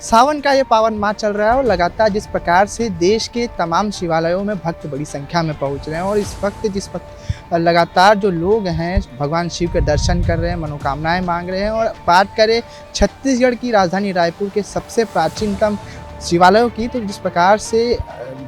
सावन का ये पावन माह चल रहा है और लगातार जिस प्रकार से देश के तमाम शिवालयों में भक्त बड़ी संख्या में पहुंच रहे हैं और इस वक्त लगातार जो लोग हैं भगवान शिव के दर्शन कर रहे हैं, मनोकामनाएं मांग रहे हैं। और बात करें छत्तीसगढ़ की राजधानी रायपुर के सबसे प्राचीनतम शिवालयों की, तो जिस प्रकार से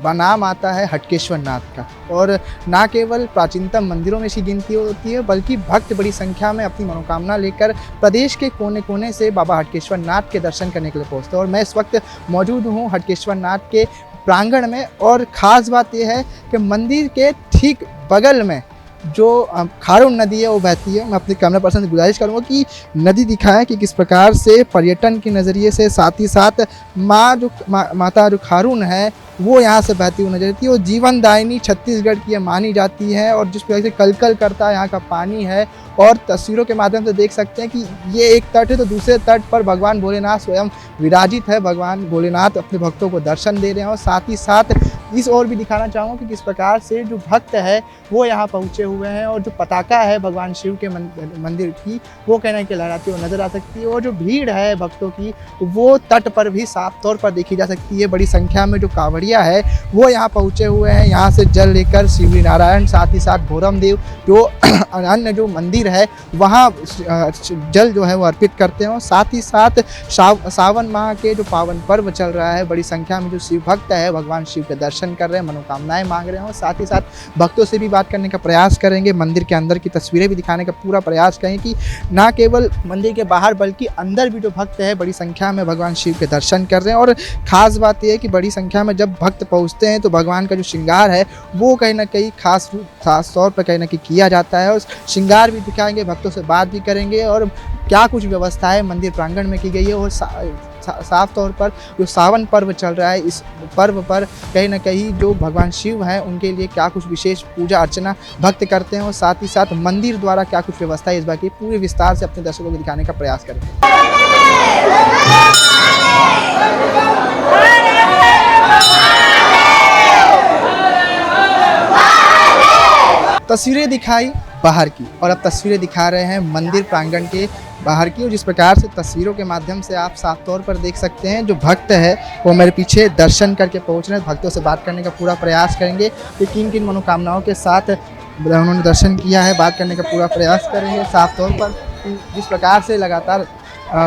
नाम आता है हटकेश्वर नाथ का, और ना केवल प्राचीनतम मंदिरों में इसकी गिनती होती है बल्कि भक्त बड़ी संख्या में अपनी मनोकामना लेकर प्रदेश के कोने कोने से बाबा हटकेश्वर नाथ के दर्शन करने के लिए पहुंचते हैं। और मैं इस वक्त मौजूद हूं हटकेश्वर नाथ के प्रांगण में, और ख़ास बात यह है कि मंदिर के ठीक बगल में जो खारून नदी है वो बहती है। मैं अपने कैमरा पर्सन से गुजारिश करूँगा कि नदी दिखाएं कि किस प्रकार से पर्यटन के नज़रिए से, साथ ही साथ माता जो खारून है वो यहाँ से बहती हुई नजर आती है। और जीवनदायिनी छत्तीसगढ़ की ये मानी जाती है और जिस प्रकार से कलकल करता है यहाँ का पानी है। और तस्वीरों के माध्यम से देख सकते हैं कि ये एक तट है तो दूसरे तट पर भगवान भोलेनाथ स्वयं विराजित है। भगवान भोलेनाथ अपने भक्तों को दर्शन दे रहे हैं। और साथ ही साथ इस ओर भी दिखाना चाहूँगा कि किस प्रकार से जो भक्त है वो यहाँ पहुँचे हुए हैं और जो पताका है भगवान शिव के मंदिर की वो कहने के लहराती हुई नजर आ सकती है। और जो भीड़ है भक्तों की वो तट पर भी साफ तौर पर देखी जा सकती है। बड़ी संख्या में जो कांवड़िया है वो यहाँ पहुँचे हुए हैं, यहाँ से जल लेकर शिवरी नारायण, साथ ही साथ भोरम देव जो अन्य जो मंदिर है वहाँ जल जो है वो अर्पित करते हैं। और साथ ही साथ सावन माह के जो पावन पर्व चल रहा है, बड़ी संख्या में जो शिव भक्त है भगवान शिव के दर्शन कर रहे हैं, मनोकामनाएं मांग रहे हैं। और साथ ही साथ भक्तों से भी बात करने का प्रयास करेंगे, मंदिर के अंदर की तस्वीरें भी दिखाने का पूरा प्रयास करें कि ना केवल मंदिर के बाहर बल्कि अंदर भी जो भक्त है बड़ी संख्या में भगवान शिव के दर्शन कर रहे हैं। और ख़ास बात यह है कि बड़ी संख्या में जब भक्त पहुँचते हैं तो भगवान का जो श्रृंगार है वो कहीं ना कहीं खास तौर पर कहीं ना कहीं किया जाता है। और श्रृंगार भी दिखाएंगे, भक्तों से बात भी करेंगे और क्या कुछ व्यवस्थाएं मंदिर प्रांगण में की गई है। और साफ तौर पर जो सावन पर्व चल रहा है इस पर्व पर कहीं ना कहीं जो भगवान शिव हैं उनके लिए क्या कुछ विशेष पूजा अर्चना भक्त करते हैं। और साथ ही साथ मंदिर द्वारा क्या कुछ व्यवस्था है इस बार की पूरे विस्तार से अपने दर्शकों को दिखाने का प्रयास करेंगे। तस्वीरें दिखाई बाहर की और अब तस्वीरें दिखा रहे हैं मंदिर प्रांगण के बाहर की। और जिस प्रकार से तस्वीरों के माध्यम से आप साफ तौर पर देख सकते हैं जो भक्त है वो मेरे पीछे दर्शन करके पहुंच रहे हैं। भक्तों से बात करने का पूरा प्रयास करेंगे कि किन किन मनोकामनाओं के साथ उन्होंने दर्शन किया है, बात करने का पूरा प्रयास करेंगे। साफ तौर पर जिस प्रकार से लगातार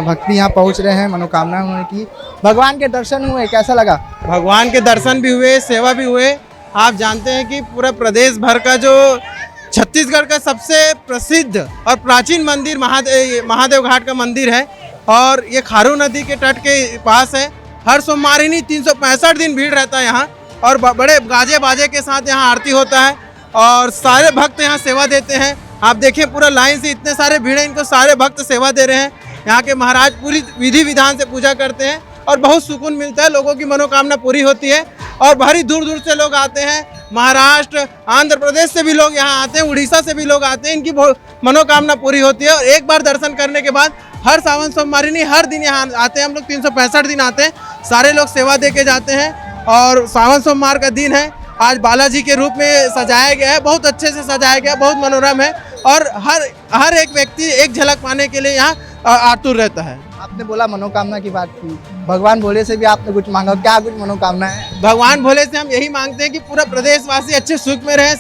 भक्त यहाँ पहुँच रहे हैं, मनोकामना उन्होंने की, भगवान के दर्शन हुए, कैसा लगा? भगवान के दर्शन भी हुए, सेवा भी हुए। आप जानते हैं कि पूरा प्रदेश भर का जो छत्तीसगढ़ का सबसे प्रसिद्ध और प्राचीन मंदिर महादेव घाट का मंदिर है और ये खारू नदी के तट के पास है। हर सोमवार ही 365 दिन भीड़ रहता है यहाँ और बड़े गाजे बाजे के साथ यहाँ आरती होता है और सारे भक्त यहाँ सेवा देते हैं। आप देखिए पूरा लाइन से इतने सारे भीड़ हैं, इनको सारे भक्त सेवा दे रहे हैं। यहाँ के महाराज पूरी विधि विधान से पूजा करते हैं और बहुत सुकून मिलता है, लोगों की मनोकामना पूरी होती है। और भारी दूर दूर से लोग आते हैं, महाराष्ट्र आंध्र प्रदेश से भी लोग यहाँ आते हैं, उड़ीसा से भी लोग आते हैं, इनकी मनोकामना पूरी होती है। और एक बार दर्शन करने के बाद हर सावन सोमवार नहीं हर दिन यहाँ आते हैं हम लोग, 365 दिन आते हैं, सारे लोग सेवा दे के जाते हैं। और सावन सोमवार का दिन है, आज बालाजी के रूप में सजाया गया है, बहुत अच्छे से सजाया गया, बहुत मनोरम है और हर एक व्यक्ति एक झलक पाने के लिए यहाँ आतुर रहता है। आपने बोला मनोकामना की बात की, भगवान भोले से भी आपने कुछ मांगा, क्या कुछ मनोकामना है? भगवान भोले से हम यही मांगते हैं कि पूरा प्रदेशवासी अच्छे सुख में रहे,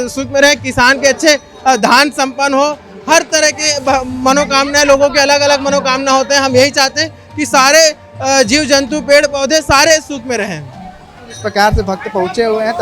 सुख में रहे, किसान के अच्छे धान संपन्न हो। हर तरह के मनोकामनाएं, लोगों के अलग अलग मनोकामना होते हैं। हम यही चाहते हैं कि सारे जीव जंतु पेड़ पौधे सारे सुख में रहें। इस प्रकार से भक्त पहुंचे हुए हैं,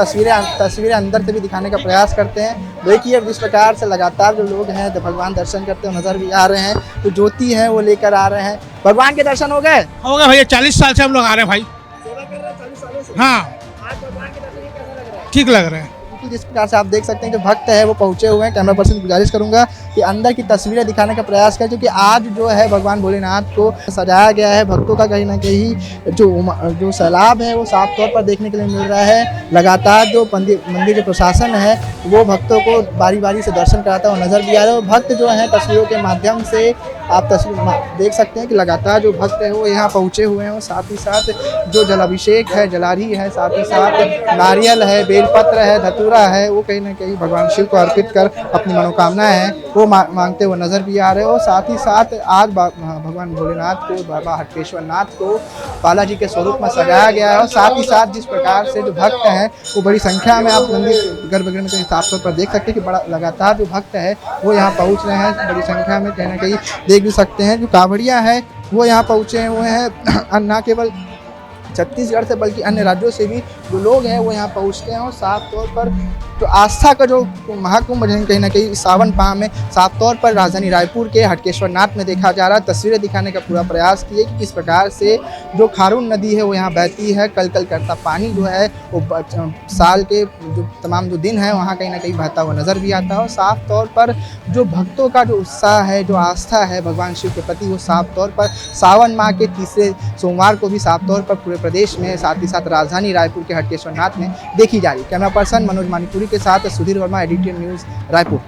तस्वीरें अंदर से भी दिखाने का प्रयास करते हैं। देखिए जिस प्रकार से लगातार जो लोग हैं तो भगवान दर्शन करते हुए नजर भी आ रहे हैं, तो ज्योति है वो लेकर आ रहे हैं। भगवान के दर्शन हो गए भैया, 40 साल से हम लोग आ रहे हैं भाई। सेवा कर रहे हैं 40 सालों से। हाँ, आज भगवान के दर्शन कैसा लग रहा है? ठीक लग रहा है। जिस प्रकार से आप देख सकते हैं जो भक्त है वो पहुंचे हुए हैं, कैमरा पर्सन की गुजारिश करूंगा कि अंदर की तस्वीरें दिखाने का प्रयास करें, क्योंकि आज जो है भगवान भोलेनाथ को सजाया गया है। भक्तों का कहीं ना कहीं जो सैलाब है वो साफ तौर पर देखने के लिए मिल रहा है। लगातार जो मंदिर जो प्रशासन है वो भक्तों को बारी बारी से दर्शन कराता हुआ नजर भी आ रहा है। और भक्त जो है तस्वीरों के माध्यम से आप तस्वीर देख सकते हैं कि लगातार जो भक्त है वो यहाँ पहुँचे हुए हैं। और साथ ही साथ जो जलाभिषेक है, जलारी है, साथ ही साथ नारियल है, बेलपत्र है, धतूरा यात्रा है वो कहीं ना कहीं भगवान शिव को अर्पित कर अपनी मनोकामनाएं हैं वो मांगते हुए नजर भी आ रहे हैं। और साथ ही साथ आज भगवान भोलेनाथ को, बाबा हटकेश्वर नाथ को बालाजी के स्वरूप में सजाया गया है। और साथ ही साथ जिस प्रकार से जो भक्त हैं वो बड़ी संख्या में, आप मंदिर गर्भगृह में साफ तौर पर देख सकते हैं कि बड़ा लगातार जो भक्त है वो यहाँ पहुँच रहे हैं बड़ी संख्या में। कहीं ना कहीं देख भी सकते हैं जो कांवड़िया है वो यहाँ पहुँचे हुए हैं, न केवल छत्तीसगढ़ से बल्कि अन्य राज्यों से भी जो लोग हैं वो यहाँ पहुँचते हैं। और साफ तौर पर जो आस्था का जो महाकुंभ कहीं ना कहीं सावन माह में साफ तौर पर राजधानी रायपुर के हटकेश्वर नाथ में देखा जा रहा है। तस्वीरें दिखाने का पूरा प्रयास किए कि किस प्रकार से जो खारून नदी है वो यहाँ बहती है, कल कल करता पानी जो है वो साल के जो तमाम जो दिन है वहाँ कहीं ना कहीं बहता हुआ नज़र भी आता है। और साफ तौर पर जो भक्तों का जो उत्साह है, जो आस्था है भगवान शिव के प्रति, वो साफ तौर पर सावन माह के तीसरे सोमवार को भी साफ तौर पर पूरे प्रदेश में, साथ ही साथ राजधानी रायपुर के हटकेश्वर नाथ में देखी जा रही। कैमरा पर्सन मनोज मानीपुरी के साथ सुधीर वर्मा, एडिटिव न्यूज़ रायपुर।